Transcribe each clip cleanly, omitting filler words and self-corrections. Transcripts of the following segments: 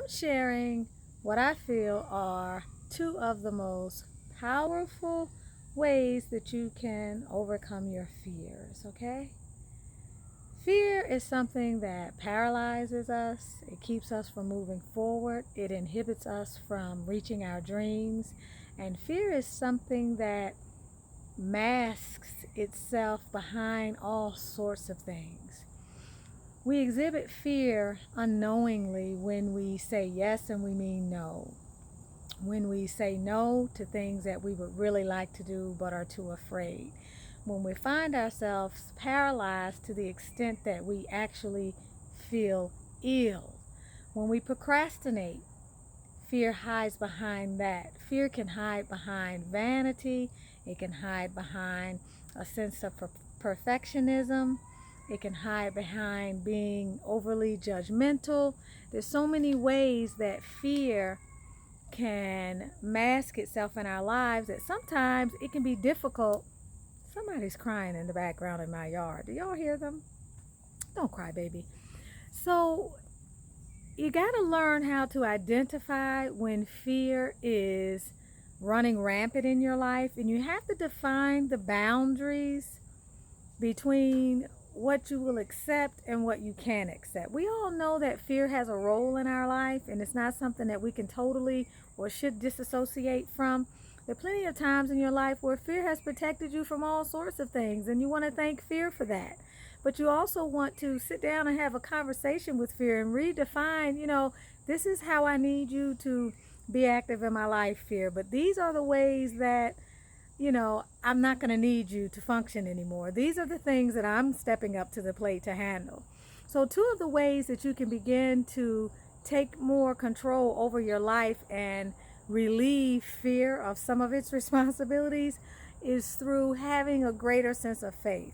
I'm sharing what I feel are two of the most powerful ways that you can overcome your fears, okay? Fear is something that paralyzes us. It keeps us from moving forward. It inhibits us from reaching our dreams. And fear is something that masks itself behind all sorts of things. We exhibit fear unknowingly when we say yes and we mean no. When we say no to things that we would really like to do but are too afraid. When we find ourselves paralyzed to the extent that we actually feel ill. When we procrastinate, fear hides behind that. Fear can hide behind vanity. It can hide behind a sense of perfectionism. It can hide behind being overly judgmental. There's so many ways that fear can mask itself in our lives that sometimes it can be difficult. Somebody's crying in the background in my yard. Do y'all hear them? Don't cry, baby. So you got to learn how to identify when fear is running rampant in your life, and you have to define the boundaries between what you will accept and what you can't accept. We all know that fear has a role in our life, and it's not something that we can totally or should disassociate from. There are plenty of times in your life where fear has protected you from all sorts of things, and you want to thank fear for that. But you also want to sit down and have a conversation with fear and redefine, this is how I need you to be active in my life, fear. But these are the ways that, I'm not going to need you to function anymore. These are the things that I'm stepping up to the plate to handle. So, two of the ways that you can begin to take more control over your life and relieve fear of some of its responsibilities is through having a greater sense of faith.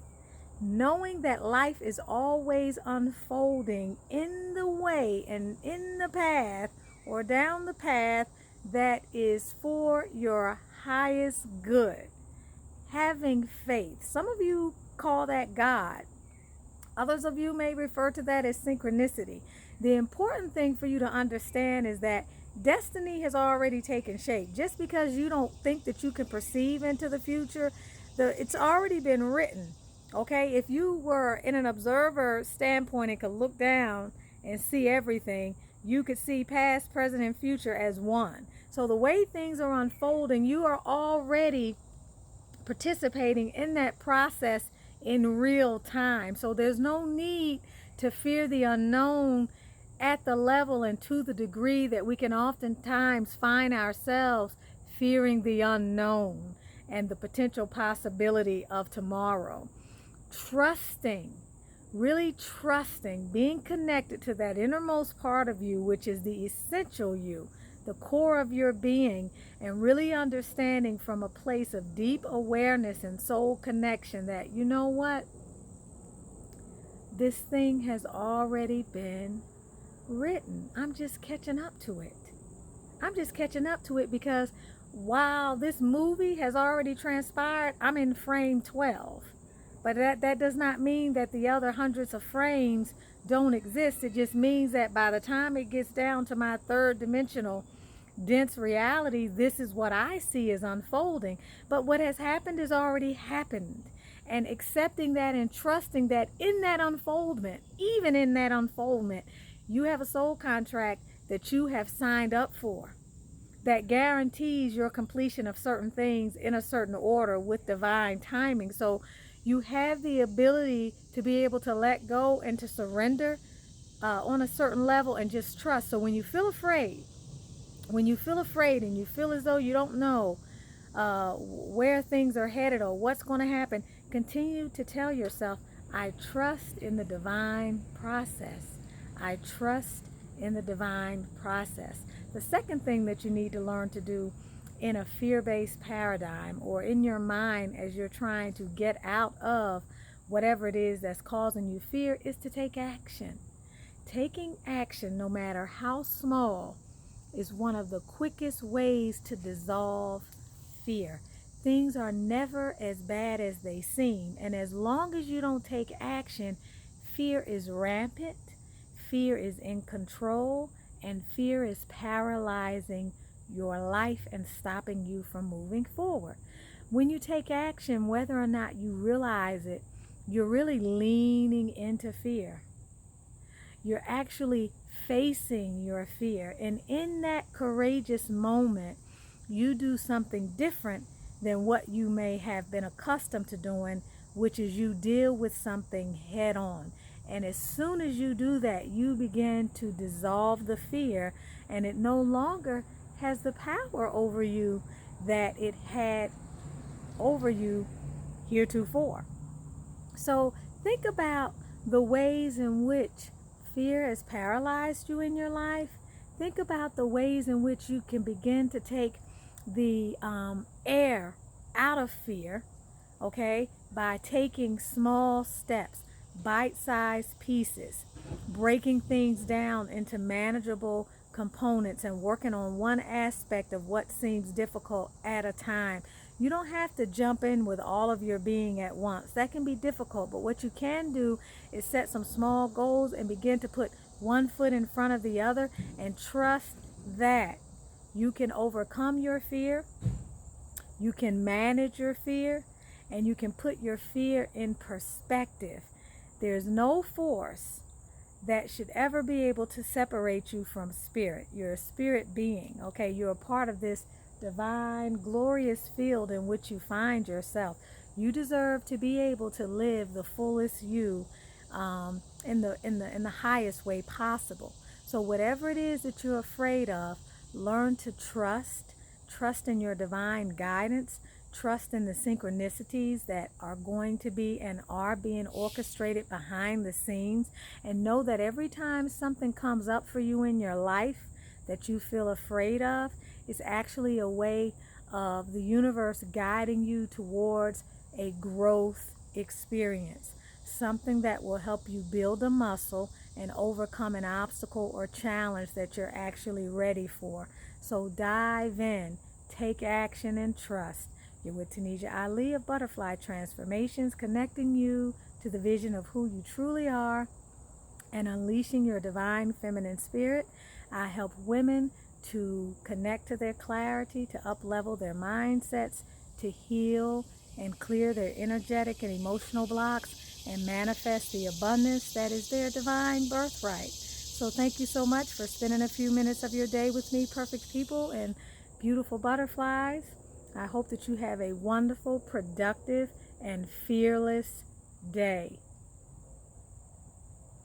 Knowing that life is always unfolding in the way and in the path or down the path that is for your highest good. Having faith. Some of you call that God. Others of you may refer to that as synchronicity. The important thing for you to understand is that destiny has already taken shape. Just because you don't think that you can perceive into the future, it's already been written. Okay, if you were in an observer standpoint and could look down and see everything, you could see past, present, and future as one. So the way things are unfolding, you are already participating in that process in real time. So there's no need to fear the unknown at the level and to the degree that we can oftentimes find ourselves fearing the unknown and the potential possibility of tomorrow. Trusting, really trusting, being connected to that innermost part of you, which is the essential you, the core of your being, and really understanding from a place of deep awareness and soul connection that, you know what? This thing has already been written. I'm just catching up to it. I'm just catching up to it because while this movie has already transpired, I'm in frame 12. But that does not mean that the other hundreds of frames don't exist. It just means that by the time it gets down to my third dimensional dense reality, this is what I see is unfolding. But what has happened has already happened. And accepting that and trusting that in that unfoldment, even in that unfoldment, you have a soul contract that you have signed up for that guarantees your completion of certain things in a certain order with divine timing. So you have the ability to be able to let go and to surrender on a certain level and just trust. So when you feel afraid, and you feel as though you don't know where things are headed or what's going to happen, continue to tell yourself, I trust in the divine process. I trust in the divine process. The second thing that you need to learn to do in a fear-based paradigm or in your mind as you're trying to get out of whatever it is that's causing you fear is to take action. Taking action, no matter how small, is one of the quickest ways to dissolve fear. Things are never as bad as they seem, and as long as you don't take action, fear is rampant, fear is in control, and fear is paralyzing your life and stopping you from moving forward. When you take action, whether or not you realize it, you're really leaning into fear. You're actually facing your fear. And in that courageous moment, you do something different than what you may have been accustomed to doing, which is you deal with something head on. And as soon as you do that, you begin to dissolve the fear, and it no longer has the power over you that it had over you heretofore. So think about the ways in which fear has paralyzed you in your life. Think about the ways in which you can begin to take the air out of fear, okay, by taking small steps, bite-sized pieces, breaking things down into manageable components and working on one aspect of what seems difficult at a time. You don't have to jump in with all of your being at once. That can be difficult, but what you can do is set some small goals and begin to put one foot in front of the other and trust that you can overcome your fear, you can manage your fear, and you can put your fear in perspective. There's no force that should ever be able to separate you from spirit. You're a spirit being, okay? You're a part of this divine, glorious field in which you find yourself. You deserve to be able to live the fullest you in the highest way possible. So whatever it is that you're afraid of, learn to trust in your divine guidance, trust in the synchronicities that are going to be and are being orchestrated behind the scenes, and know that every time something comes up for you in your life that you feel afraid of, it's actually a way of the universe guiding you towards a growth experience, something that will help you build a muscle and overcome an obstacle or challenge that you're actually ready for. So dive in, take action, and trust. You're with Tanisha Ali of Butterfly Transformations, connecting you to the vision of who you truly are and unleashing your divine feminine spirit. I help women to connect to their clarity, to up-level their mindsets, to heal and clear their energetic and emotional blocks, and manifest the abundance that is their divine birthright. So thank you so much for spending a few minutes of your day with me, perfect people and beautiful butterflies. I hope that you have a wonderful, productive, and fearless day.